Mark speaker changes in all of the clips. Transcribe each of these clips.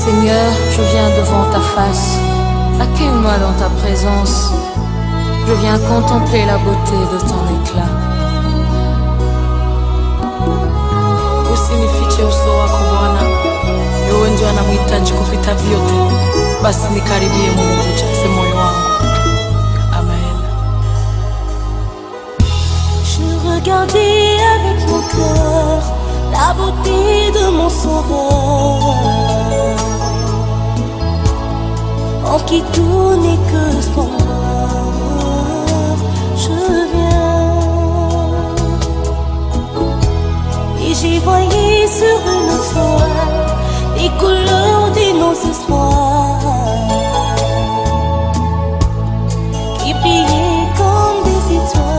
Speaker 1: Seigneur, je viens devant ta face. Accueille-moi dans ta présence. Je viens contempler la beauté de ton éclat. Usinifiche uso wako Bwana, wewe ndio anamhitaji kupita vyote. Basi nikaribie Mungu, ujaze moyo wangu. Amen.
Speaker 2: Je regardais avec mon cœur la beauté de mon sauveur, en qui tout n'est que splendeur. Je viens et j'ai voyé sur une toile les couleurs de nos espoirs qui brillaient comme des étoiles.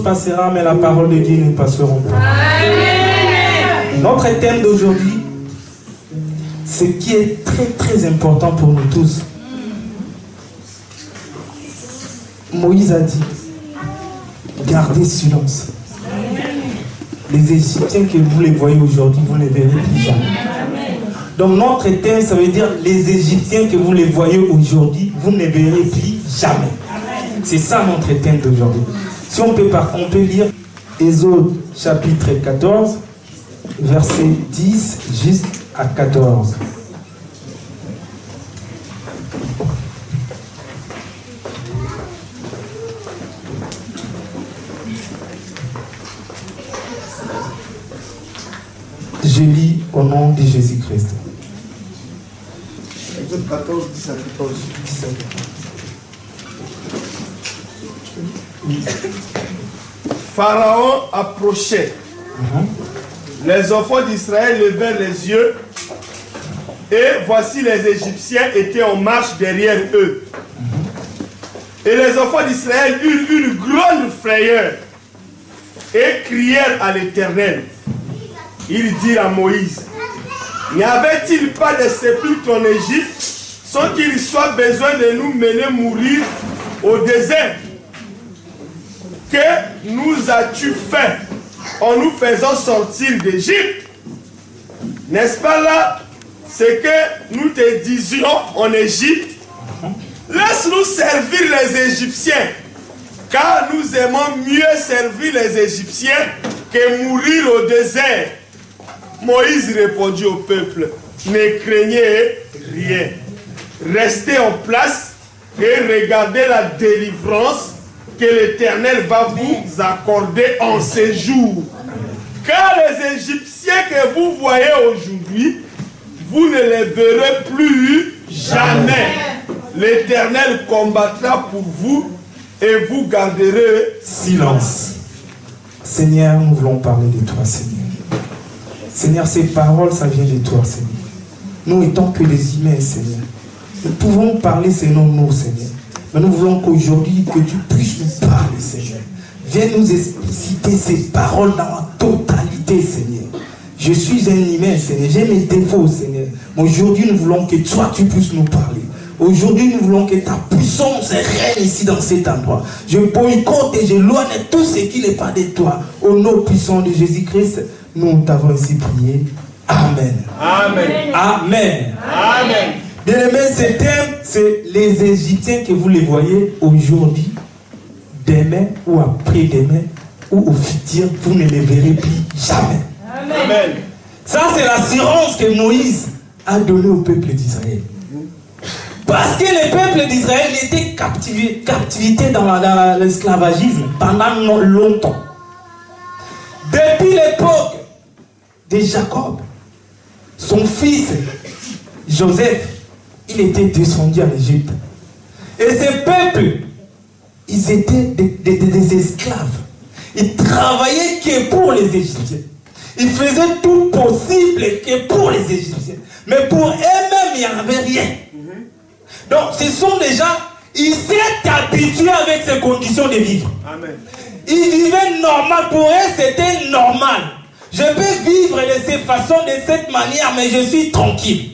Speaker 3: Passera, mais la parole de Dieu ne passeront pas. Amen. Notre thème d'aujourd'hui, ce qui est très très important pour nous tous. Moïse a dit, gardez silence. Les Égyptiens que vous les voyez aujourd'hui, vous ne les verrez plus jamais. Donc notre thème, ça veut dire les Égyptiens que vous les voyez aujourd'hui, vous ne les verrez plus jamais. C'est ça notre thème d'aujourd'hui. Si on peut lire Exode chapitre 14, verset 10 jusqu'à 14. Je lis au nom de Jésus-Christ.
Speaker 4: Exode 14, 10 à 14. Pharaon approchait. Les enfants d'Israël levèrent les yeux et voici les Égyptiens étaient en marche derrière eux. Et les enfants d'Israël eurent une grande frayeur et crièrent à l'Éternel. Ils dirent à Moïse, n'y avait-il pas de sépulcres en Égypte sans qu'il soit besoin de nous mener mourir au désert? Que nous as-tu fait en nous faisant sortir d'Égypte? N'est-ce pas là ce que nous te disions en Égypte? Laisse-nous servir les Égyptiens, car nous aimons mieux servir les Égyptiens que mourir au désert. Moïse répondit au peuple, ne craignez rien. Restez en place et regardez la délivrance que l'Éternel va vous accorder en ces jours. Car les Égyptiens que vous voyez aujourd'hui, vous ne les verrez plus jamais. L'Éternel combattra pour vous et vous garderez
Speaker 3: silence. Seigneur, nous voulons parler de toi, Seigneur. Seigneur, ces paroles, ça vient de toi, Seigneur. Nous étant que des humains, Seigneur. Nous pouvons parler selon nous, Seigneur. Mais nous voulons qu'aujourd'hui, que tu puisses nous parler, Seigneur. Viens nous expliciter ces paroles dans la totalité, Seigneur. Je suis un humain, Seigneur. J'ai mes défauts, Seigneur. Mais aujourd'hui, nous voulons que toi, tu puisses nous parler. Aujourd'hui, nous voulons que ta puissance règne ici dans cet endroit. Je boycotte et je loigne tout ce qui n'est pas de toi. Au nom puissant de Jésus-Christ, nous t'avons ainsi prié. Amen.
Speaker 4: Amen.
Speaker 3: Amen.
Speaker 4: Amen.
Speaker 3: Bien aimé, ce thème, c'est les Égyptiens que vous les voyez aujourd'hui, demain ou après-demain, ou au futur, vous ne les verrez plus jamais.
Speaker 4: Amen.
Speaker 3: Ça, c'est l'assurance que Moïse a donnée au peuple d'Israël. Parce que le peuple d'Israël était captivité dans l'esclavagisme pendant longtemps. Depuis l'époque de Jacob, son fils Joseph, il était descendu en Égypte. Et ces peuples, ils étaient des esclaves. Ils travaillaient que pour les Égyptiens. Ils faisaient tout possible que pour les Égyptiens. Mais pour eux-mêmes, il n'y avait rien. Donc, ce sont des gens, ils s'étaient habitués avec ces conditions de vivre.
Speaker 4: Amen.
Speaker 3: Ils vivaient normal. Pour eux, c'était normal. Je peux vivre de cette façon, de cette manière, mais je suis tranquille.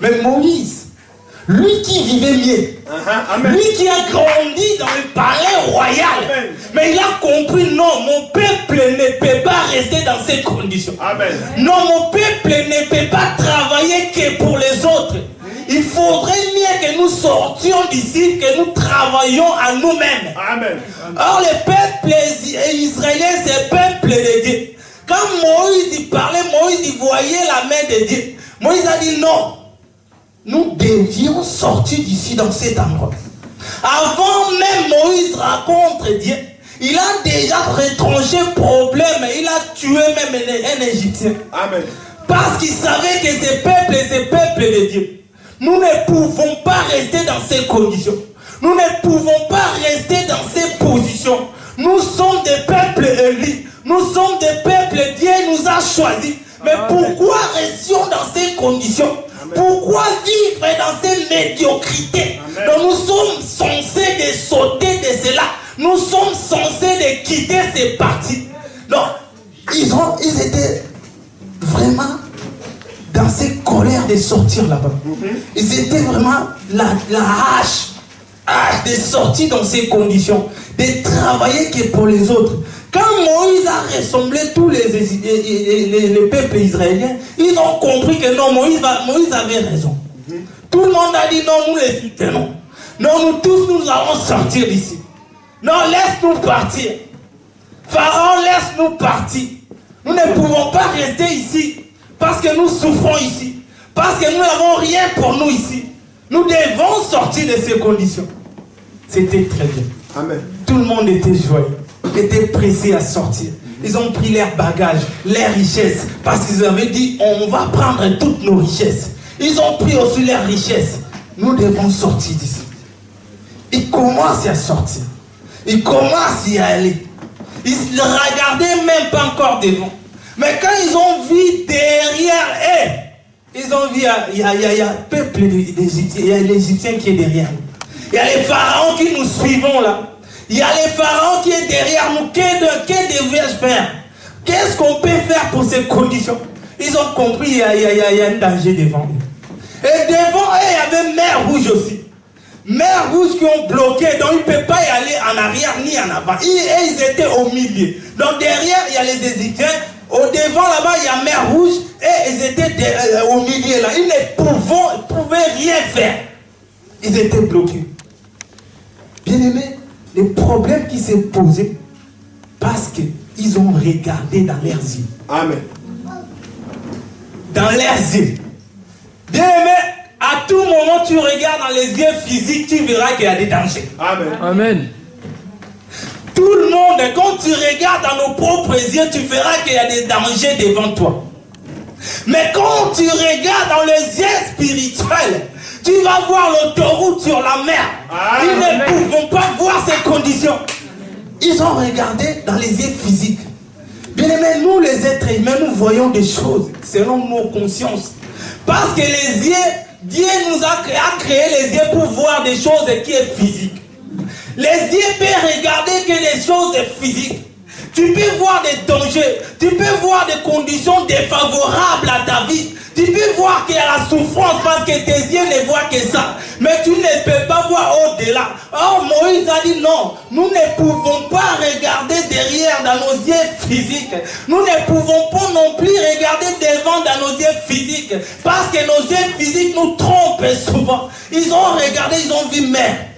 Speaker 3: Mais Moïse, lui qui vivait mieux,
Speaker 4: Amen.
Speaker 3: lui qui a grandi dans le palais royal,
Speaker 4: Amen.
Speaker 3: mais il a compris, non, mon peuple ne peut pas rester dans ces conditions.
Speaker 4: Amen.
Speaker 3: Non, mon peuple ne peut pas travailler que pour les autres. Il faudrait mieux que nous sortions d'ici, que nous travaillions à nous-mêmes.
Speaker 4: Amen.
Speaker 3: Or, le peuple israélien, c'est le peuple de Dieu. Quand Moïse y parlait, Moïse y voyait la main de Dieu. Moïse a dit non. Nous devions sortir d'ici dans cet endroit. Avant même Moïse rencontre Dieu, il a déjà retranché le problème. Il a tué même un Égyptien.
Speaker 4: Amen.
Speaker 3: Parce qu'il savait que ces peuples de Dieu. Nous ne pouvons pas rester dans ces conditions. Nous ne pouvons pas rester dans ces positions. Nous sommes des peuples élus. Nous sommes des peuples, Dieu nous a choisis. Mais pourquoi restions dans ces conditions? Pourquoi vivre dans ces médiocrités? Donc nous sommes censés de sauter de cela. Nous sommes censés de quitter ces parties. Donc, ils étaient vraiment dans cette colère de sortir là-bas. Ils étaient vraiment la hache de sortir dans ces conditions, de travailler que pour les autres. Quand Moïse a rassemblé tous les peuples israéliens, ils ont compris que non, Moïse avait raison. Tout le monde a dit non, nous les soutenons. Non, nous tous, nous allons sortir d'ici. Non, laisse-nous partir. Pharaon, laisse-nous partir. Nous ne pouvons pas rester ici. Parce que nous souffrons ici. Parce que nous n'avons rien pour nous ici. Nous devons sortir de ces conditions. C'était très bien.
Speaker 4: Amen.
Speaker 3: Tout le monde était joyeux. Était pressé à sortir. Ils ont pris leurs bagages, leurs richesses. Parce qu'ils avaient dit, on va prendre toutes nos richesses. Ils ont pris aussi leurs richesses. Nous devons sortir d'ici. Ils commencent à sortir. Ils commencent à y aller. Ils ne regardaient même pas encore devant. Mais quand ils ont vu derrière eux, ils ont vu, il y a un peuple d'Égyptiens, il y a l'Égyptien qui est derrière nous. Il y a les pharaons qui nous suivons là. Il y a les pharaons qui est derrière nous. Que devais-je faire? Qu'est-ce qu'on peut faire pour ces conditions? Ils ont compris, il y a un danger devant eux. Et devant eux, il y avait mer rouge aussi. Mer rouge qui ont bloqué, donc ils ne peuvent pas y aller en arrière ni en avant. Ils étaient au milieu. Donc derrière, il y a les Égyptiens. Au devant là-bas, il y a mer rouge et ils étaient au milieu là. Ils ne pouvaient rien faire. Ils étaient bloqués. Bien aimé, le problème qui s'est posé parce qu'ils ont regardé dans leurs yeux.
Speaker 4: Amen.
Speaker 3: Dans leurs yeux. Bien aimé, à tout moment tu regardes dans les yeux physiques, tu verras qu'il y a des dangers.
Speaker 4: Amen.
Speaker 5: Amen.
Speaker 3: Tout le monde, quand tu regardes dans nos propres yeux, tu verras qu'il y a des dangers devant toi. Mais quand tu regardes dans les yeux spirituels, tu vas voir l'autoroute sur la mer. Ils ne pouvons pas voir ces conditions. ils ont regardé dans les yeux physiques. Bien aimé, nous les êtres humains, nous voyons des choses selon nos consciences. Parce que les yeux, Dieu nous a créé les yeux pour voir des choses qui sont physiques. Les yeux peuvent regarder que des choses physiques. Tu peux voir des dangers, tu peux voir des conditions défavorables à ta vie. Tu peux voir qu'il y a la souffrance parce que tes yeux ne voient que ça. Mais tu ne peux pas voir au-delà. Or, Moïse a dit non, nous ne pouvons pas regarder derrière dans nos yeux physiques. Nous ne pouvons pas non plus regarder devant dans nos yeux physiques. Parce que nos yeux physiques nous trompent souvent. Ils ont regardé, ils ont vu mais.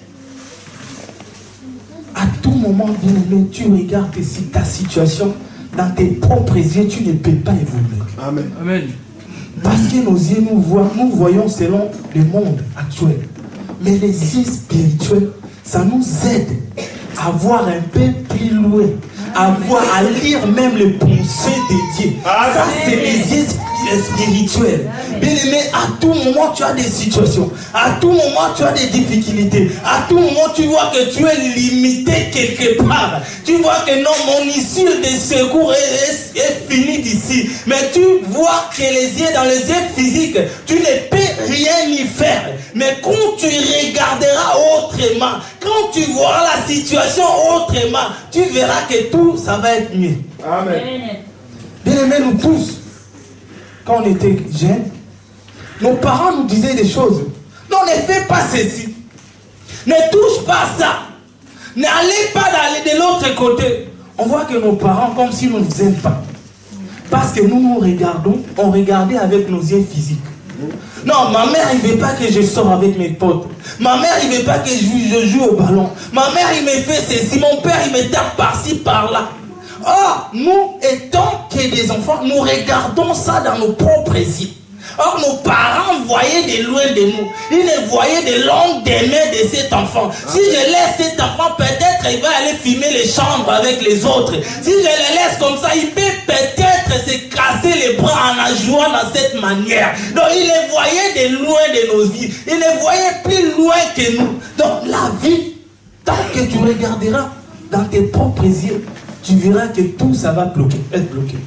Speaker 3: À tout moment, tu regardes ta situation dans tes propres yeux, tu ne peux pas évoluer.
Speaker 4: Amen.
Speaker 3: Amen. Parce que nos yeux, nous voyons selon le monde actuel. Mais les yeux spirituels, ça nous aide à voir un peu plus loin, à lire même les pensées de Dieu. Ça, c'est les yeux spirituels. Bien aimé, à tout moment, tu as des situations. À tout moment, tu as des difficultés. À tout moment, tu vois que tu es limité quelque part. Tu vois que non, mon issue de secours est finie d'ici. Mais tu vois que les yeux, dans les yeux physiques, tu ne peux rien y faire. Mais quand tu regarderas autrement, quand tu verras la situation autrement, tu verras que tout, ça va être mieux.
Speaker 4: Amen.
Speaker 3: Bien aimé, nous tous, quand on était jeunes, nos parents nous disaient des choses. Non, ne fais pas ceci. Ne touche pas ça. N'allez pas de l'autre côté. On voit que nos parents, comme si nous ne nous aiment pas. Parce que nous regardons, on regardait avec nos yeux physiques. Non, ma mère, il ne veut pas que je sors avec mes potes. Ma mère, il ne veut pas que je joue au ballon. Ma mère, il me fait ceci. Mon père, il me tape par-ci, par-là. Or, nous, étant que des enfants, nous regardons ça dans nos propres yeux. Or, nos parents voyaient de loin de nous. Ils ne voyaient de longues des mains de cet enfant. Si je laisse cet enfant, peut-être il va aller filmer les chambres avec les autres. Si je le laisse comme ça, il peut peut-être se casser les bras en jouant dans cette manière. Donc, il les voyait de loin de nos vies. Il les voyait plus loin que nous. Donc, la vie, tant que tu regarderas dans tes propres yeux, tu verras que tout ça va être bloqué.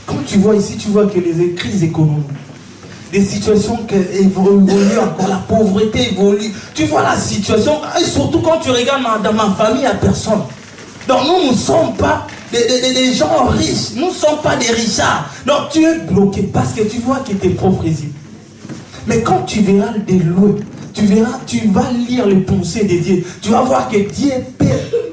Speaker 3: Quand tu vois ici, tu vois que les crises économiques, des situations qui évoluent encore, la pauvreté évolue. Tu vois la situation, et surtout quand tu regardes dans ma famille, il n'y a personne. Donc nous ne sommes pas des gens riches, nous ne sommes pas des richards. Donc tu es bloqué parce que tu vois que tes propres yeux. Mais quand tu verras de loin, tu vas lire les pensées de Dieu. Tu vas voir que Dieu peut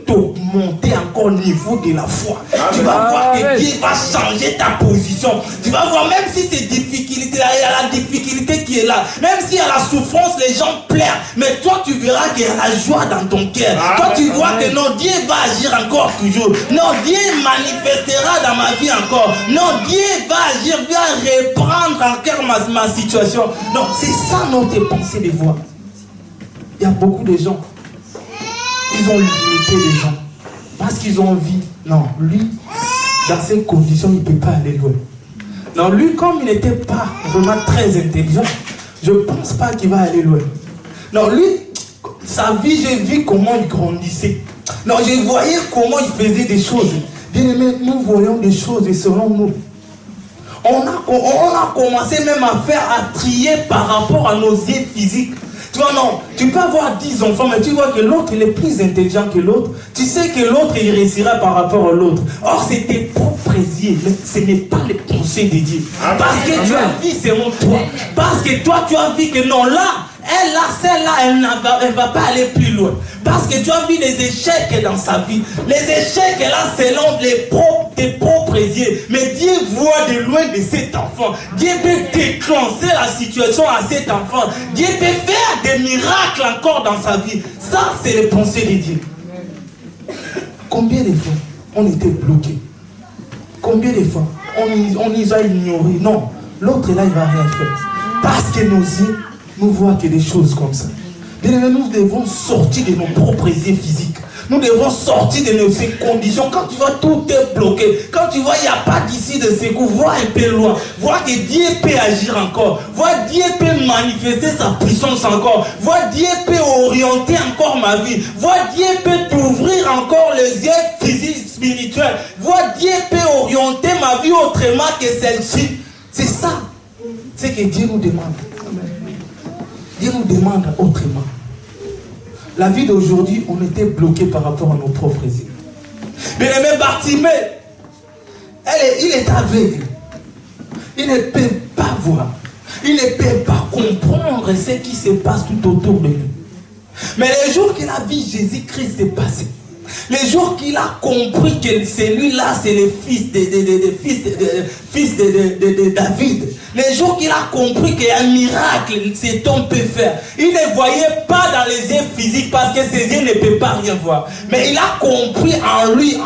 Speaker 3: t'augmenter encore au niveau de la foi. Tu vas voir que Dieu va changer ta position. Tu vas voir, même si c'est difficile, il y a la difficulté qui est là. Même s'il y a la souffrance, les gens pleurent. Mais toi, tu verras qu'il y a la joie dans ton cœur. Toi, tu vois que non, Dieu va agir encore toujours. Non, Dieu manifestera dans ma vie encore. Non, Dieu va agir, va reprendre encore ma situation. Donc, c'est ça notre pensée de voir. Il y a beaucoup de gens, ils ont limité les gens parce qu'ils ont envie. Non, lui, dans ces conditions, il ne peut pas aller loin. Non, lui, comme il n'était pas vraiment très intelligent, je ne pense pas qu'il va aller loin. Non, lui, sa vie, j'ai vu comment il grandissait. Non, je voyais comment il faisait des choses. Bien aimé, nous voyons des choses et selon nous. On a commencé même à trier par rapport à nos yeux physiques. Tu vois, non, tu peux avoir 10 enfants, mais tu vois que l'autre, il est plus intelligent que l'autre. Tu sais que l'autre, il réussira par rapport à l'autre. Or, c'est tes propres yeux, mais ce n'est pas les pensées de Dieu. Parce que tu as vu selon toi. Parce que toi, tu as vu que non, là, celle-là, elle ne va pas aller plus loin. Parce que tu as vu des échecs dans sa vie. Les échecs, là, selon tes propres yeux. Mais Dieu voit de loin de cet enfant. Dieu peut déclencher la situation à cet enfant. Dieu peut faire des miracles encore dans sa vie. Ça, c'est les pensées de Dieu. Combien de fois on était bloqués? Combien de fois on les a ignorés? Non, l'autre là, il ne va rien faire. Parce que nos yeux nous voient que des choses comme ça. Bien, nous devons sortir de nos propres yeux physiques. Nous devons sortir de ces conditions. Quand tu vois tout est bloqué, quand tu vois il n'y a pas d'ici de secours, vois un peu loin, vois que Dieu peut agir encore, vois Dieu peut manifester sa puissance encore, vois Dieu peut orienter encore ma vie, vois Dieu peut t'ouvrir encore les yeux physiques, spirituels, vois Dieu peut orienter ma vie autrement que celle-ci. C'est ça, c'est que Dieu nous demande. Dieu nous demande autrement. La vie d'aujourd'hui, on était bloqué par rapport à nos propres idées. Mais le même Bartimée, il est aveugle. Il ne peut pas voir. Il ne peut pas comprendre ce qui se passe tout autour de lui. Mais les jours qu'il a vu Jésus-Christ se passer, les jours qu'il a compris que celui-là, c'est le fils de David, les jours qu'il a compris qu'il y a un miracle cet homme peut faire, il ne voyait pas dans les yeux physiques parce que ses yeux ne peuvent pas rien voir. Mais il a compris en lui,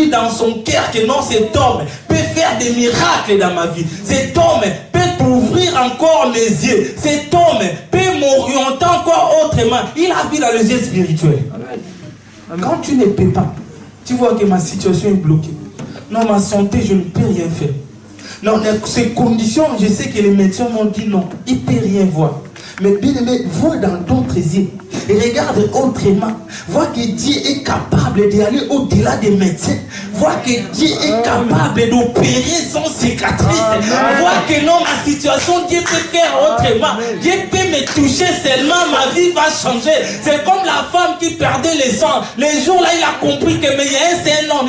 Speaker 3: dans son cœur, que non, cet homme peut faire des miracles dans ma vie. Cet homme peut ouvrir encore mes yeux. Cet homme peut m'orienter encore autrement. Il a vu dans les yeux spirituels. Quand tu ne peux pas, tu vois que ma situation est bloquée. Non, ma santé, je ne peux rien faire. Non, ces conditions, je sais que les médecins m'ont dit non, il ne peut rien voir. Mais bien aimé, vois dans d'autres yeux et regarde autrement. Vois que Dieu est capable d'aller au-delà des médecins. Vois que Dieu est capable d'opérer sans cicatrice. Vois que non, ma situation, Dieu peut faire autrement. Dieu peut me toucher seulement, ma vie va changer. C'est comme la femme qui perdait le sang. Les jours là, il a compris que mais il y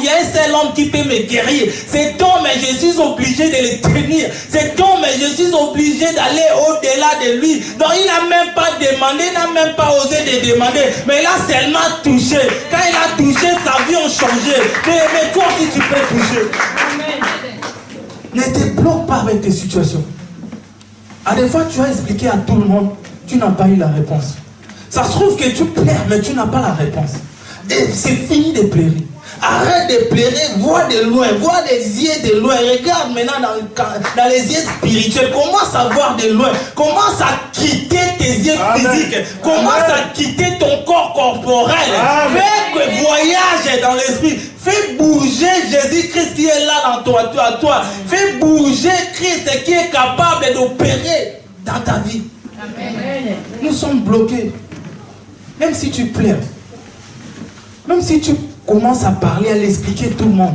Speaker 3: a un seul homme qui peut me guérir. Cet homme, je suis obligé de le tenir. Cet homme, je suis obligé d'aller au-delà de lui. Donc il n'a même pas demandé, il n'a même pas osé de demander, mais il a seulement touché. Quand il a touché, sa vie a changé. Mais toi aussi tu peux toucher. Ne te bloque pas avec tes situations. À des fois tu as expliqué à tout le monde, tu n'as pas eu la réponse. Ça se trouve que tu pleures, mais tu n'as pas la réponse. Et c'est fini de pleurer. Arrête de pleurer, vois de loin, vois des yeux de loin. Regarde maintenant dans les yeux spirituels. Commence à voir de loin. Commence à quitter tes yeux physiques. Commence à quitter ton corps corporel. Fais que voyage dans l'esprit. Fais bouger Jésus-Christ qui est là dans toi. Fais bouger Christ qui est capable d'opérer dans ta vie. Amen. Nous sommes bloqués. Même si tu pleures. Même si tu commences à parler, à l'expliquer tout le monde.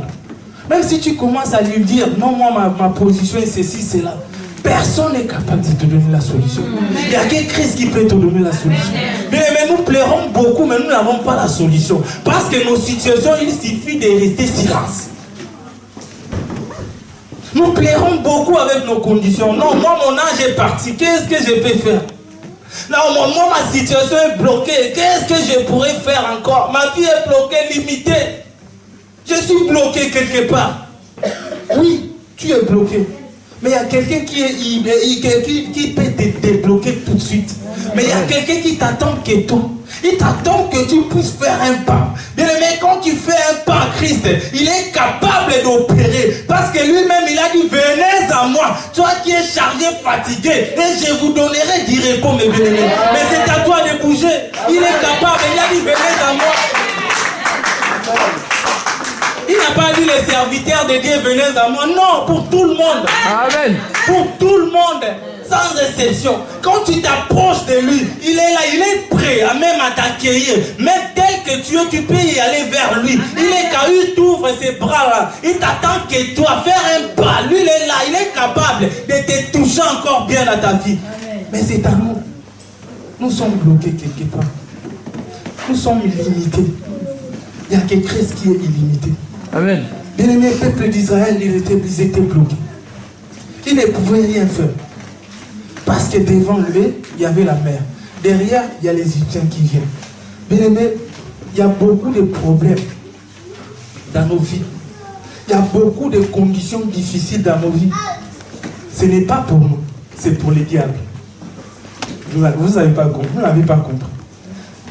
Speaker 3: Même si tu commences à lui dire, non, moi, ma position est ceci, c'est là. Personne n'est capable de te donner la solution. Il n'y a que Christ qui peut te donner la solution. Mais nous pleurons beaucoup, mais nous n'avons pas la solution. Parce que nos situations, il suffit de rester silence. Nous pleurons beaucoup avec nos conditions. Non, moi, mon âge est parti. Qu'est-ce que je peux faire? Non, moi, ma situation est bloquée. Qu'est-ce que je pourrais faire encore? Ma vie est bloquée, limitée. Je suis bloqué quelque part. Oui, tu es bloqué. Mais il y a quelqu'un qui peut te débloquer tout de suite. Mais il y a quelqu'un qui t'attend que toi. Il t'attend que tu puisses faire un pas. Mais quand tu fais un pas à Christ, il est capable d'opérer. Parce que lui-même, il a dit, venez à moi, toi qui es chargé, fatigué, et je vous donnerai du repos, mes bien-aimés. Mais c'est à toi de bouger. Il est capable, il a dit, venez à moi. Il n'a pas dit les serviteurs de Dieu, venez à moi. Non, pour tout le monde. Amen. Pour tout le monde. Sans exception. Quand tu t'approches de lui, il est là, il est prêt à même à t'accueillir. Même tel que tu es, tu peux y aller vers lui. Il est quand il t'ouvre ses bras là. Il t'attend que toi faire un pas. Lui, il est là, il est capable de te toucher encore bien dans ta vie. Amen. Mais c'est à nous. Nous sommes bloqués quelque part. Nous sommes illimités. Il n'y a que Christ qui est illimité. Amen. Bien-aimé, le peuple d'Israël, ils étaient bloqués. Ils ne pouvaient rien faire. Parce que devant lui, il y avait la mer. Derrière, il y a les Égyptiens qui viennent. Bien-aimé, il y a beaucoup de problèmes dans nos vies. Il y a beaucoup de conditions difficiles dans nos vies. Ce n'est pas pour nous, c'est pour les diables. Vous n'avez pas compris. Vous n'avez pas compris.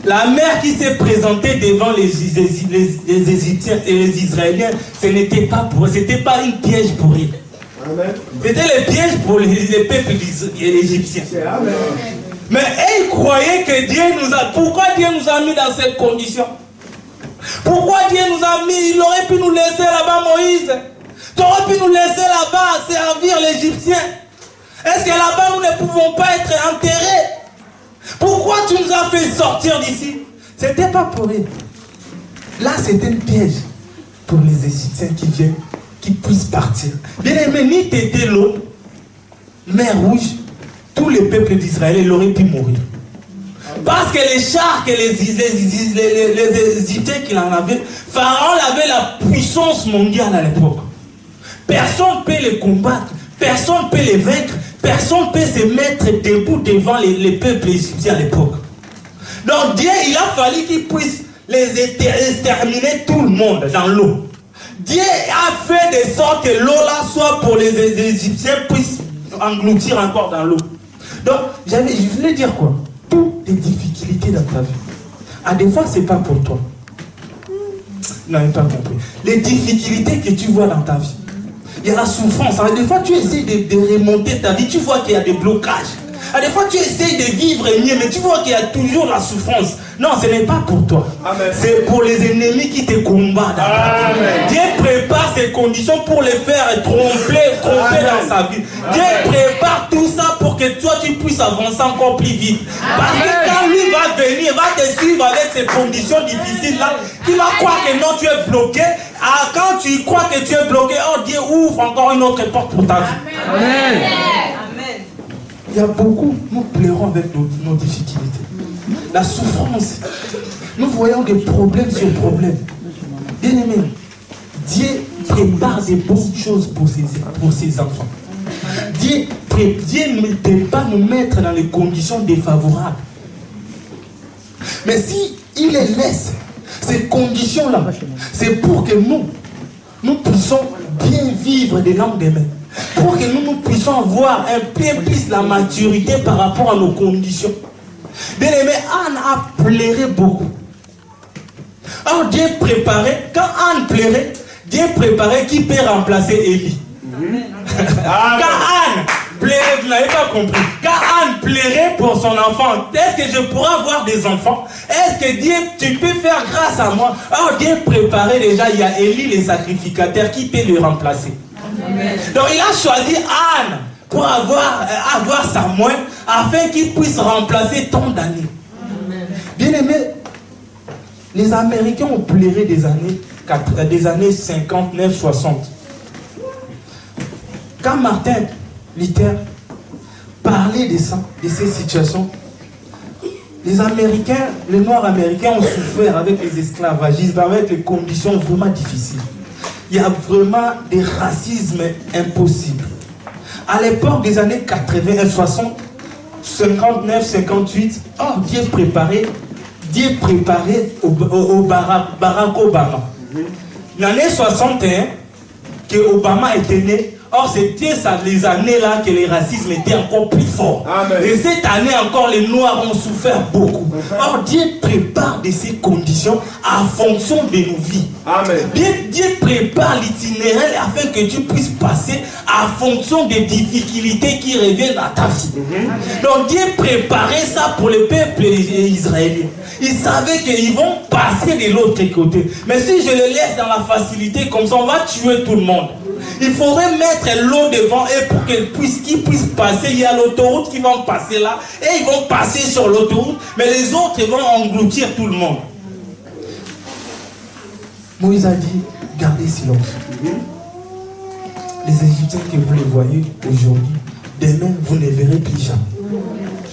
Speaker 3: La mer qui s'est présentée devant les Égyptiens et les Israéliens, ce n'était pas pour eux, ce n'était pas une piège pour eux. C'était le piège pour les peuples égyptiens. Mais ils croyaient que Dieu nous a... Pourquoi Dieu nous a mis dans cette condition? Pourquoi Dieu nous a mis? Il aurait pu nous laisser là-bas, Moïse. Tu aurais pu nous laisser là-bas servir l'Égyptien. Est-ce que là-bas nous ne pouvons pas être enterrés? Pourquoi tu nous as fait sortir d'ici? C'était pas pour eux. Là, c'était un piège pour les Égyptiens qui viennent, qui puissent partir. Bien aimé, ni t'étais l'eau, mer Rouge, tous les peuples d'Israël, ils auraient pu mourir. Parce que les chars que les Égyptiens qu'il en avaient, Pharaon avait la puissance mondiale à l'époque. Personne ne peut les combattre, personne ne peut les vaincre, personne ne peut se mettre debout devant les peuples égyptiens à l'époque. Donc Dieu, il a fallu qu'il puisse les exterminer tout le monde dans l'eau. Dieu a fait de sorte que l'eau là soit pour les Égyptiens puissent engloutir encore dans l'eau. Donc, je voulais dire quoi? Toutes les difficultés dans ta vie. Ah, des fois, c'est pas pour toi. Non, il n'a pas compris. Les difficultés que tu vois dans ta vie. Il y a la souffrance. Alors, des fois, tu essaies de remonter ta vie. Tu vois qu'il y a des blocages. Alors, des fois, tu essaies de vivre mieux, mais tu vois qu'il y a toujours la souffrance. Non, ce n'est pas pour toi. C'est pour les ennemis qui te combattent. Dieu prépare ces conditions pour les faire tromper dans sa vie. Dieu prépare tout ça pour que toi, tu puisses avancer encore plus vite. Parce que quand lui va venir, va te suivre avec ces conditions difficiles-là, tu vas croire que non, tu es bloqué. Ah, quand tu crois que tu es bloqué, oh Dieu ouvre encore une autre porte pour ta vie. Amen. Il y a beaucoup, nous pleurons avec nos difficultés. La souffrance. Nous voyons des problèmes sur problèmes. Bien aimé, Dieu prépare des bonnes choses pour ses enfants. Dieu ne peut pas nous mettre dans les conditions défavorables. Mais si il les laisse, ces conditions-là, c'est pour que nous puissions bien vivre des lendemains. Pour que nous puissions avoir un peu plus la maturité par rapport à nos conditions. Bien aimé, Anne a pleuré beaucoup. Alors Dieu préparait, quand Anne pleurait, Dieu préparait qui peut remplacer Élie. Quand Anne pleurait, vous n'avez pas compris. Quand Anne pleurait pour son enfant, est-ce que je pourrais avoir des enfants? Est-ce que Dieu, tu peux faire grâce à moi? Alors Dieu préparait déjà, il y a Élie, les sacrificateurs, qui peut le remplacer. Amen. Donc il a choisi Anne pour avoir Samuel afin qu'il puisse remplacer tant d'années. Bien aimé, les Américains ont pleuré des années 59-60. Quand Martin Luther parlait de ça, de ces situations, les Américains, les Noirs américains ont souffert avec les esclavagismes, avec les conditions vraiment difficiles. Il y a vraiment des racismes impossibles. À l'époque des années 80, 60, 59, 58, Dieu préparait au Barack Obama. L'année 61, que Obama était né, or c'était les années-là que le racisme était encore plus fort. Amen. Et cette année encore, les Noirs ont souffert beaucoup. Or Dieu prépare de ces conditions en fonction de nos vies. Amen. Dieu prépare l'itinéraire afin que tu puisses passer en fonction des difficultés qui reviennent à ta vie. Donc Dieu préparait ça pour le peuple israélien. Ils savaient qu'ils vont passer de l'autre côté. Mais si je les laisse dans la facilité, comme ça on va tuer tout le monde. Il faudrait mettre l'eau devant eux pour qu'ils puissent passer. Il y a l'autoroute qui va passer là. Et ils vont passer sur l'autoroute. Mais les autres vont engloutir tout le monde. Moïse a dit, gardez silence. Les Égyptiens que vous les voyez aujourd'hui, demain vous ne verrez plus jamais.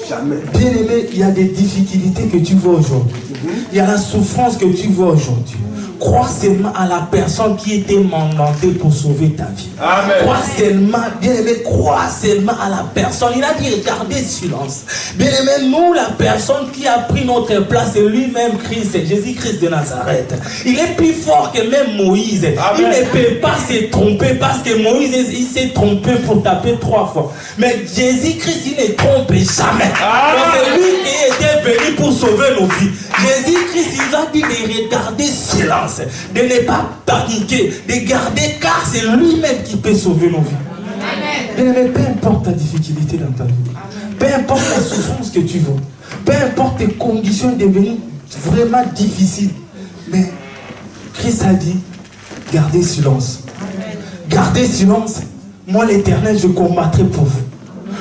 Speaker 3: Jamais. Bien aimé, il y a des difficultés que tu vois aujourd'hui. Il y a la souffrance que tu vois aujourd'hui. Crois seulement à la personne qui était mandatée pour sauver ta vie. Amen. Crois seulement, bien aimé, crois seulement à la personne. Il a dit, gardez silence. Bien aimé, nous, la personne qui a pris notre place, c'est lui-même Christ, Jésus-Christ de Nazareth. Il est plus fort que même Moïse. Amen. Il ne peut pas se tromper parce que Moïse, il s'est trompé pour taper 3 fois. Mais Jésus-Christ, il ne trompe jamais. C'est lui qui était venu pour sauver nos vies. Jésus-Christ, il a dit de garder silence, de ne pas paniquer, de garder, car c'est lui-même qui peut sauver nos vies. Amen. Peu importe ta difficulté dans ta vie, peu importe la souffrance que tu vois, peu importe tes conditions devenues vraiment difficiles, mais Christ a dit, gardez silence. Gardez silence. Moi, l'Éternel, je combattrai pour vous.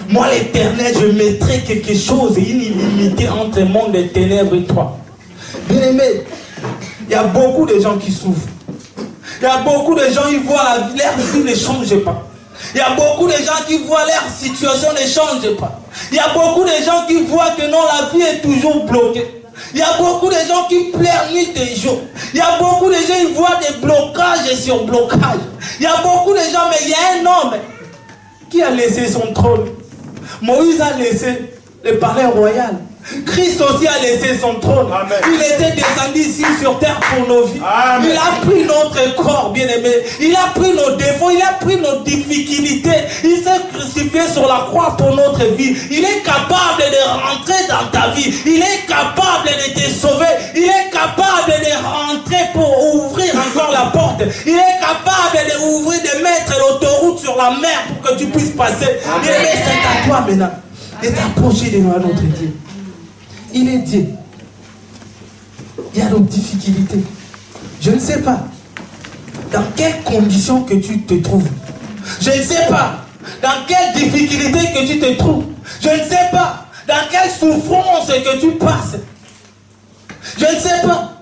Speaker 3: Moi, l'Éternel, je mettrai quelque chose, une illimité entre le monde des ténèbres et toi. Bien-aimé, il y a beaucoup de gens qui souffrent. Il y a beaucoup de gens qui voient leur vie ne change pas. Il y a beaucoup de gens qui voient leur situation ne change pas. Il y a beaucoup de gens qui voient que non, la vie est toujours bloquée. Il y a beaucoup de gens qui pleurent nuit et jour. Il y a beaucoup de gens qui voient des blocages sur blocages. Il y a beaucoup de gens, mais il y a un homme qui a laissé son trône. Moïse a laissé le palais royal. Christ aussi a laissé son trône. Amen. Il était descendu ici sur terre pour nos vies. Amen. Il a pris notre corps, bien-aimé. Il a pris nos défauts, il a pris nos difficultés. Il s'est crucifié sur la croix pour notre vie. Il est capable de rentrer dans ta vie. Il est capable de te sauver. Il est capable de rentrer pour ouvrir encore la porte. Il est capable de mettre l'autoroute sur la mer pour que tu puisses passer. Bien-aimé, c'est à toi maintenant de t'approcher de notre Dieu. Il est Dieu. Il y a d'autres difficultés. Je ne sais pas dans quelles conditions que tu te trouves. Je ne sais pas dans quelles difficultés que tu te trouves. Je ne sais pas dans quelle souffrance que tu passes. Je ne sais pas.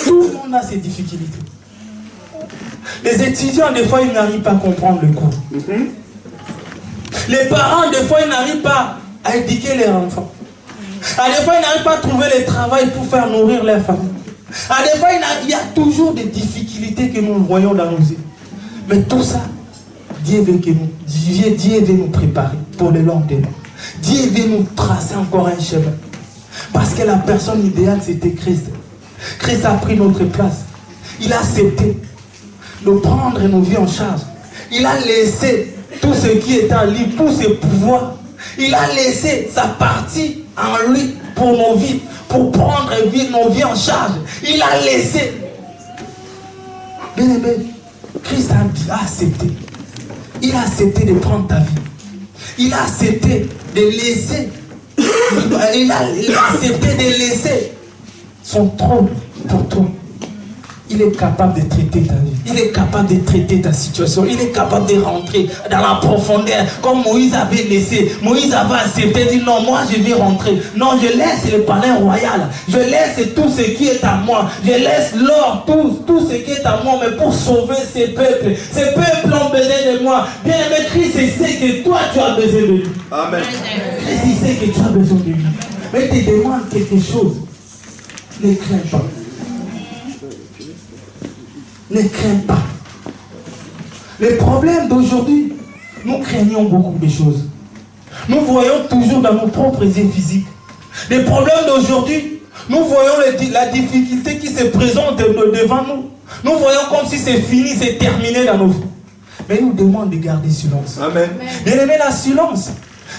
Speaker 3: Tout le monde a ses difficultés. Les étudiants, des fois, ils n'arrivent pas à comprendre le cours. Les parents, des fois, ils n'arrivent pas à éduquer leurs enfants. À des fois, ils n'arrivent pas à trouver le travail pour faire nourrir leur famille. À des fois, il y a toujours des difficultés que nous voyons dans nos vies. Mais tout ça, Dieu veut nous préparer pour le lendemain. Dieu veut nous tracer encore un chemin. Parce que la personne idéale, c'était Christ. Christ a pris notre place. Il a accepté de prendre nos vies en charge. Il a laissé tout ce qui était en lui, tous ses pouvoirs. Il a laissé sa partie en lui pour nos vies, pour prendre nos vies en charge. Il a laissé. Bien aimé, Christ a accepté. Il a accepté de prendre ta vie. Il a accepté de laisser. Il a accepté de laisser son trône pour toi. Il est capable de traiter ta vie. Il est capable de traiter ta situation. Il est capable de rentrer dans la profondeur. Comme Moïse avait laissé. Moïse avait accepté. Dit non, moi je vais rentrer. Non, je laisse le palais royal. Je laisse tout ce qui est à moi. Je laisse l'or, tout ce qui est à moi. Mais pour sauver ces peuples. Ces peuples ont besoin de moi. Bien aimé, Christ, il sait que toi tu as besoin de lui. Amen. Christ, il sait que tu as besoin de lui. Mais il te demande quelque chose. Ne crains pas. Ne crains pas. Le problème d'aujourd'hui, nous craignons beaucoup de choses. Nous voyons toujours dans nos propres yeux physiques. Les problèmes d'aujourd'hui, nous voyons la difficulté qui se présente devant nous. Nous voyons comme si c'est fini, c'est terminé dans nos vies. Mais il nous demande de garder silence. Amen. Bien aimé, la silence,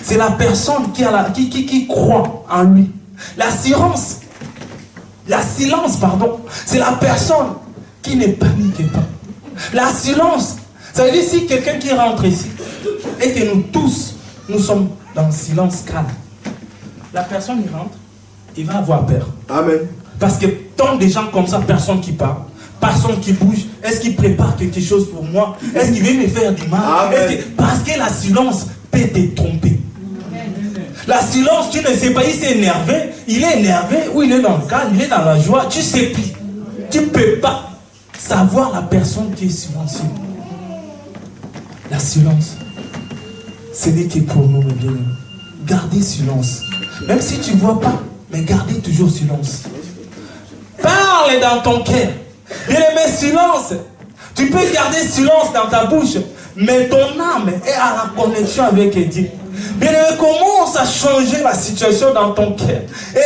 Speaker 3: c'est la personne qui croit en lui. La silence, c'est la personne qui ne panique pas. La silence, ça veut dire si quelqu'un qui rentre ici et que nous tous, nous sommes dans le silence calme, la personne qui rentre, il va avoir peur. Amen. Parce que tant de gens comme ça, personne qui parle, personne qui bouge, est-ce qu'il prépare quelque chose pour moi? Est-ce qu'il veut me faire du mal? Parce que la silence peut te tromper. La silence, tu ne sais pas, il s'est énervé, il est énervé, ou il est dans le calme, il est dans la joie, tu ne sais plus. Tu ne peux pas savoir la personne qui est silencieuse. La silence, ce n'est que pour nous, mes bien-aimés. Gardez silence. Même si tu ne vois pas, mais gardez toujours silence. Parle dans ton cœur. Bien-aimé, silence. Tu peux garder silence dans ta bouche, mais ton âme est à la connexion avec Dieu. Bien-aimé, commence à changer la situation dans ton cœur.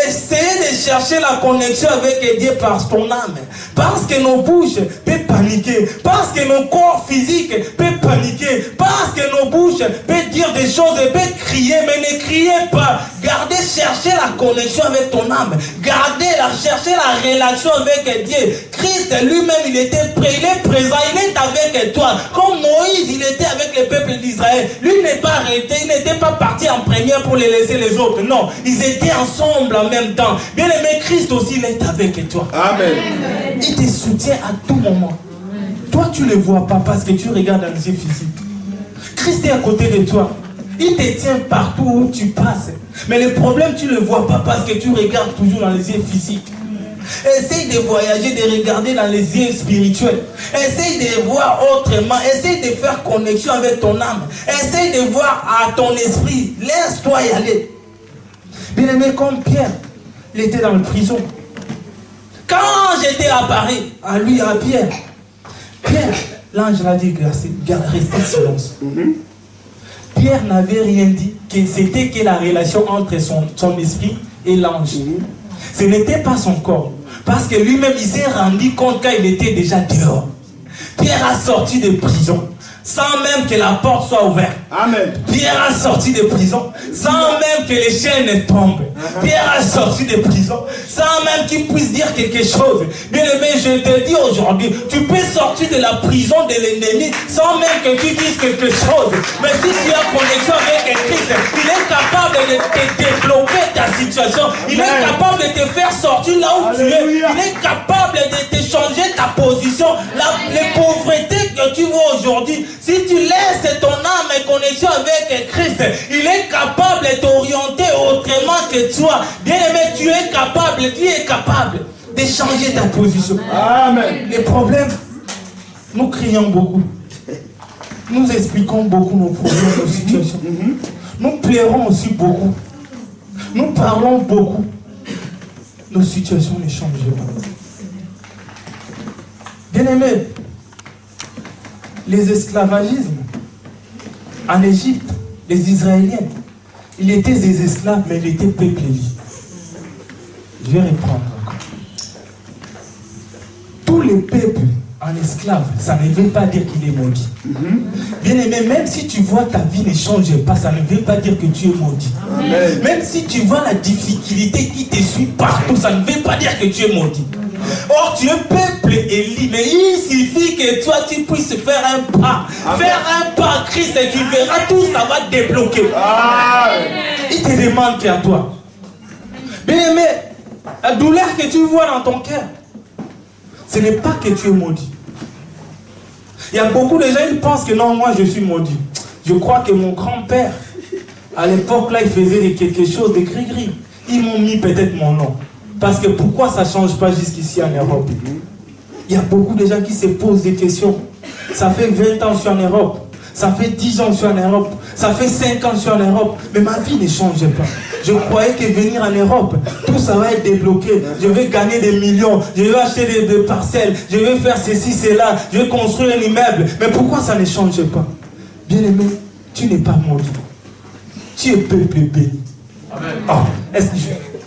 Speaker 3: Essayez de chercher la connexion avec Dieu par ton âme. Parce que nos bouches peuvent paniquer. Parce que nos corps physiques peuvent paniquer. Parce que nos bouches peuvent dire des choses et peuvent crier. Mais ne criez pas. Gardez, cherchez la connexion avec ton âme. Cherchez la relation avec Dieu. Christ lui-même, il était prêt. Il est présent. Il est avec toi. Comme Moïse, il était avec le peuple d'Israël. Lui n'est pas arrêté. Il n'était pas pas parti en première pour les laisser les autres. Non, ils étaient ensemble en même temps. Bien aimé, Christ aussi, il est avec toi.
Speaker 4: Amen.
Speaker 3: Il te soutient à tout moment. Toi, tu ne le vois pas parce que tu regardes dans les yeux physiques. Christ est à côté de toi. Il te tient partout où tu passes. Mais le problème, tu ne le vois pas parce que tu regardes toujours dans les yeux physiques. Essaye de voyager, de regarder dans les yeux spirituels. Essaye de voir autrement. Essaye de faire connexion avec ton âme. Essaye de voir à ton esprit. Laisse-toi y aller. Bien aimé, comme Pierre, il était dans la prison. Quand j'étais à Paris, à lui, à Pierre, l'ange l'a dit, restez silence. Pierre n'avait rien dit, que c'était que la relation entre son esprit et l'ange. Ce n'était pas son corps. Parce que lui-même, il s'est rendu compte quand il était déjà dehors. Pierre a sorti de prison sans même que la porte soit ouverte.
Speaker 4: Amen.
Speaker 3: Pierre a sorti de prison sans même que les chaînes ne tombent. Pierre a sorti de prison sans même qu'il puisse dire quelque chose. Bien aimé, je te dis aujourd'hui, tu peux sortir de la prison de l'ennemi sans même que tu dises quelque chose. Mais si tu as connexion avec Christ, il est capable de te débloquer ta situation. Il est capable de te faire sortir là où tu es. Il est capable de te changer ta position. Les pauvretés que tu vois aujourd'hui, si tu laisses ton âme en connexion avec Christ, il est capable de t'orienter autrement que toi. Bien aimé, tu es capable de changer ta position.
Speaker 4: Amen.
Speaker 3: Les problèmes, nous crions beaucoup. Nous expliquons beaucoup nos problèmes, nos situations. Nous pleurons aussi beaucoup. Nous parlons beaucoup. Nos situations ne changent pas. Bien aimé, les esclavagismes en Égypte, les Israéliens, ils étaient des esclaves, mais ils étaient peuple libre. Je vais reprendre encore. Tous les peuples en esclave, ça ne veut pas dire qu'il est maudit. Bien aimé, même si tu vois ta vie ne change pas, ça ne veut pas dire que tu es maudit.
Speaker 4: Amen.
Speaker 3: Même si tu vois la difficulté qui te suit partout, ça ne veut pas dire que tu es maudit. Or, tu es peuple élu, mais il suffit que toi, tu puisses faire un pas. Amen. Faire un pas à Christ et tu verras, tout ça va te débloquer. Amen. Il te demande qu'à toi. Bien aimé, la douleur que tu vois dans ton cœur, ce n'est pas que tu es maudit. Il y a beaucoup de gens qui pensent que non, moi je suis maudit. Je crois que mon grand-père, à l'époque là, il faisait quelque chose de gris-gris. Ils m'ont mis peut-être mon nom. Parce que pourquoi ça ne change pas jusqu'ici en Europe? Il y a beaucoup de gens qui se posent des questions. Ça fait 20 ans que je suis en Europe. Ça fait 10 ans que je suis en Europe. Ça fait 5 ans que je suis en Europe. Mais ma vie ne change pas. Je croyais que venir en Europe, tout ça va être débloqué. Je vais gagner des millions. Je vais acheter des parcelles. Je vais faire ceci, cela. Je vais construire un immeuble. Mais pourquoi ça ne change pas? Bien aimé, tu n'es pas maudit. Tu es peuple béni. Amen. Oh, est-ce que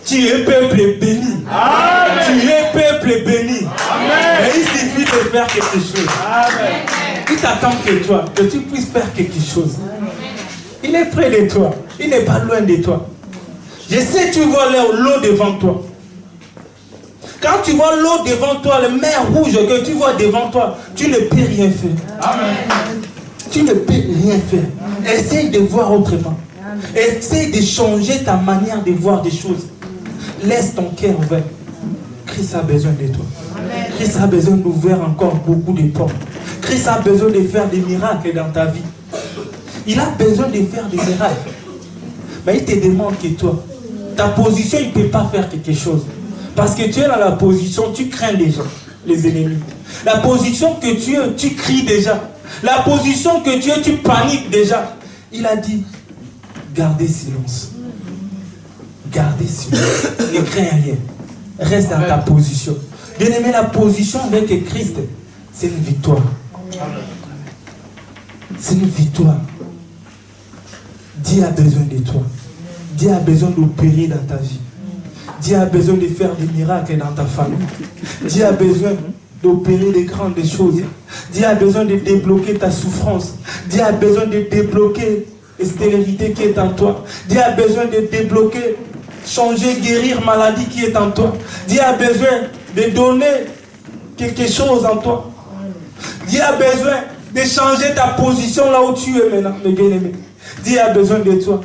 Speaker 3: tu es peuple béni. Amen. Tu es peuple béni. Amen. Mais il suffit de faire quelque chose. Amen. Il t'attend que toi, que tu puisses faire quelque chose. Il est près de toi. Il n'est pas loin de toi. Je sais, tu vois l'eau devant toi. Quand tu vois l'eau devant toi, la mer rouge que tu vois devant toi, tu ne peux rien faire. Amen. Tu ne peux rien faire. Essaye de voir autrement. Essaye de changer ta manière de voir des choses. Laisse ton cœur ouvert. Christ a besoin de toi. Christ a besoin d'ouvrir encore beaucoup de portes. Christ a besoin de faire des miracles dans ta vie. Il a besoin de faire des miracles. Mais il te demande que toi, ta position, il ne peut pas faire quelque chose. Parce que tu es dans la position, tu crains déjà les ennemis. La position que tu es, tu cries déjà. La position que tu es, tu paniques déjà. Il a dit, gardez silence. Gardez silence. Ne crains rien. Reste dans ta position. Bien aimé, la position avec Christ, c'est une victoire. C'est une victoire. Dieu a besoin de toi. Dieu a besoin d'opérer dans ta vie. Dieu a besoin de faire des miracles dans ta famille. Dieu a besoin d'opérer des grandes choses. Dieu a besoin de débloquer ta souffrance. Dieu a besoin de débloquer la stérilité qui est en toi. Dieu a besoin de débloquer, changer, guérir maladie qui est en toi. Dieu a besoin de donner quelque chose en toi. Dieu a besoin de changer ta position là où tu es maintenant, mes bien-aimés. Dieu a besoin de toi.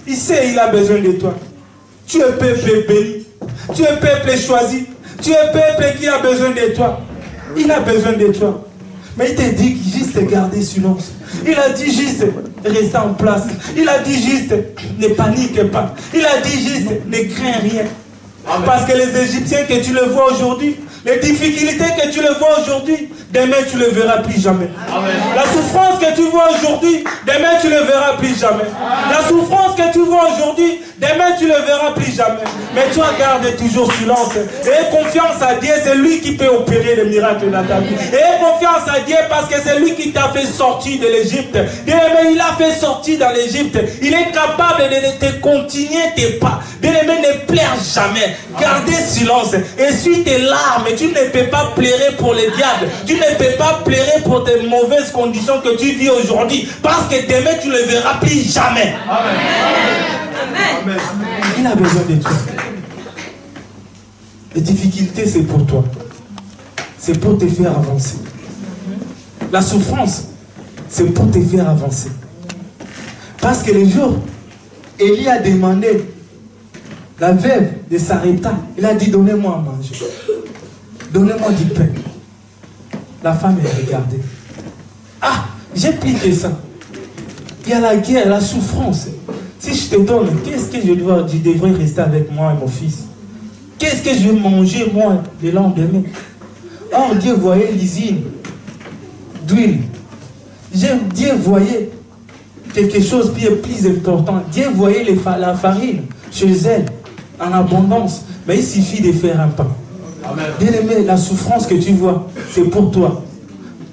Speaker 3: Il sait, il a besoin de toi. Tu es peuple béni. Tu es peuple choisi. Tu es peuple qui a besoin de toi. Il a besoin de toi. Mais il te dit juste garder silence. Il a dit juste rester en place. Il a dit juste ne panique pas. Il a dit juste ne crains rien. Amen. Parce que les Égyptiens que tu le vois aujourd'hui, les difficultés que tu le vois aujourd'hui, demain tu ne le verras plus jamais. Amen. La souffrance que tu vois aujourd'hui, demain tu ne le verras plus jamais. La souffrance que tu vois aujourd'hui, demain tu ne le verras plus jamais. Mais toi garde toujours silence. Et confiance à Dieu, c'est lui qui peut opérer les miracles dans ta vie. Et confiance à Dieu parce que c'est lui qui t'a fait sortir de l'Égypte. Bien-aimé, il a fait sortir dans l'Égypte. Il est capable de te continuer tes pas. Bien-aimé, ne pleure jamais. Gardez silence. Essuie tes larmes. Tu ne peux pas pleurer pour les diables. Tu ne peux pas pleurer pour tes mauvaises conditions que tu vis aujourd'hui. Parce que demain, tu ne le verras plus jamais. Amen. Amen. Il a besoin de toi. Les difficultés, c'est pour toi. C'est pour te faire avancer. La souffrance, c'est pour te faire avancer. Parce que le jour, Élie a demandé, la veuve de Sarepta, il a dit, donnez-moi à manger. Donnez-moi du pain. La femme est regardée. Ah, j'ai pris que ça. Il y a la guerre, la souffrance. Si je te donne, qu'est-ce que je devrais rester avec moi et mon fils? Qu'est-ce que je vais manger, moi, le lendemain? Or, Dieu voyait l'usine d'huile. Dieu voyait quelque chose qui est plus important. Dieu voyait la farine chez elle, en abondance. Mais il suffit de faire un pas. Bien-aimé, la souffrance que tu vois, c'est pour toi.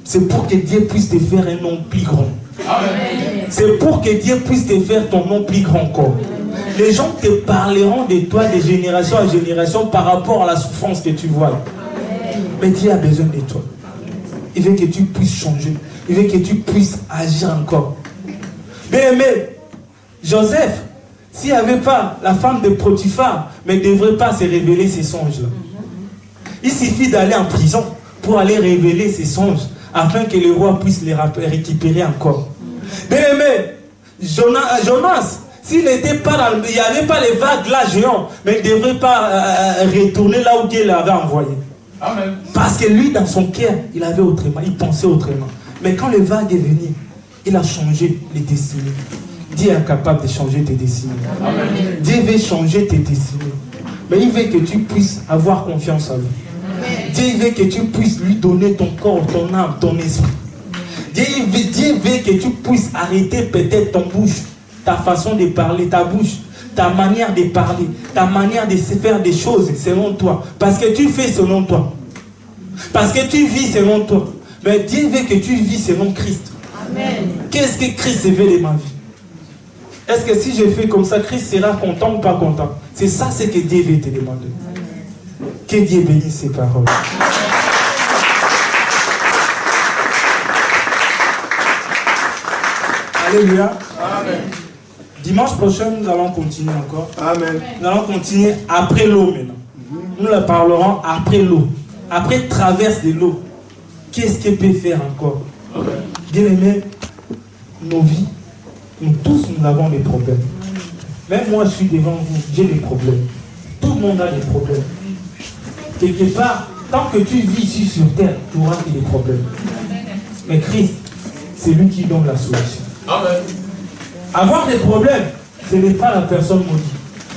Speaker 3: C'est pour que Dieu puisse te faire un nom plus grand. C'est pour que Dieu puisse te faire ton nom plus grand encore. Les gens te parleront de toi de génération en génération par rapport à la souffrance que tu vois. Mais Dieu a besoin de toi. Il veut que tu puisses changer. Il veut que tu puisses agir encore. Bien-aimé, Joseph, s'il n'y avait pas la femme de Potiphar, mais ne devrait pas se révéler ses songes. Il suffit d'aller en prison pour aller révéler ses songes afin que le roi puisse les récupérer encore. Bien-aimé, Jonas, s'il n'était pas dans, il n'y avait pas les vagues là géants, mais il ne devrait pas retourner là où Dieu l'avait envoyé. Amen. Parce que lui, dans son cœur, il avait autrement, il pensait autrement. Mais quand les vagues est venu, il a changé les destinées. Dieu est capable de changer tes destinées. Amen. Dieu veut changer tes destinées. Mais il veut que tu puisses avoir confiance en lui. Dieu veut que tu puisses lui donner ton corps, ton âme, ton esprit. Dieu veut que tu puisses arrêter peut-être ton bouche, ta façon de parler, ta bouche, ta manière de parler, ta manière de faire des choses selon toi. Parce que tu fais selon toi. Parce que tu vis selon toi. Mais Dieu veut que tu vis selon Christ. Qu'est-ce que Christ veut de ma vie? Est-ce que si je fais comme ça, Christ sera content ou pas content? C'est ça ce que Dieu veut te demander. Que Dieu bénisse ses paroles. Alléluia. Amen. Dimanche prochain, nous allons continuer encore. Amen. Nous allons continuer après l'eau maintenant. Nous la parlerons après l'eau. Après traverse de l'eau. Qu'est-ce qu'elle peut faire encore? Bien aimé, nos vies, nous tous, nous avons des problèmes. Même moi, je suis devant vous, j'ai des problèmes. Tout le monde a des problèmes. Quelque part, tant que tu vis ici sur terre, tu auras des problèmes. Mais Christ, c'est lui qui donne la solution. Amen. Avoir des problèmes, ce n'est pas la personne maudite.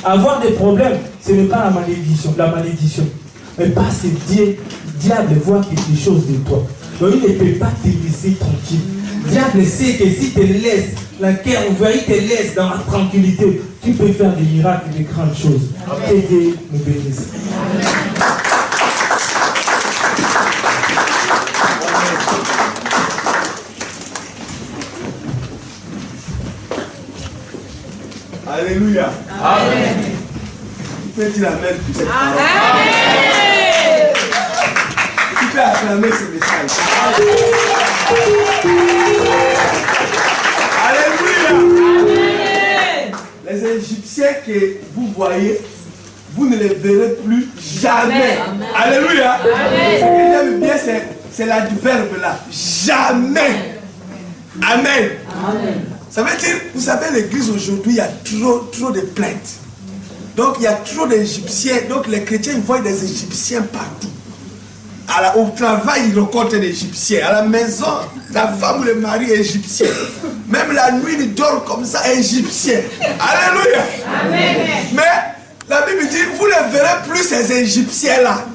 Speaker 3: Avoir des problèmes, ce n'est pas la malédiction. Mais parce que diable voit quelque chose de toi. Donc il ne peut pas te laisser tranquille. Diable sait que si tu te laisses, la cœur ouvert, il te laisse dans la tranquillité, tu peux faire des miracles et des grandes choses. Que Dieu nous bénisse.
Speaker 4: Alléluia. Amen. Tu peux dire amen pour cette parole. Amen. Tu peux acclamer ce message. Alléluia. Amen. Les Égyptiens que vous voyez, vous ne les verrez plus jamais. Amen. Alléluia. Amen. Ce que j'aime bien, c'est l'adverbe là. Jamais. Amen. Amen.
Speaker 5: Ça veut dire, vous savez, l'église aujourd'hui, il y a trop de plaintes. Donc il y a trop d'Égyptiens. Donc les chrétiens voient des Égyptiens partout. Au travail, ils rencontrent des Égyptiens. À la maison, la femme ou le mari est égyptien. Même la nuit, il dort comme ça, égyptien. Alléluia. Amen. Mais la Bible dit, vous ne verrez plus ces Égyptiens-là.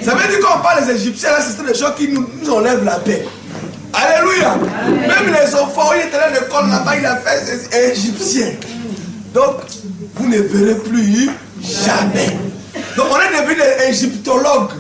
Speaker 5: Ça veut dire qu'on parle des Égyptiens, là, c'est des gens qui nous enlèvent la paix. Alléluia. Amen. Même les enfants, il était à l'école là-bas, il a fait des Égyptiens. Donc, vous ne verrez plus jamais. Donc, on est devenu des égyptologues.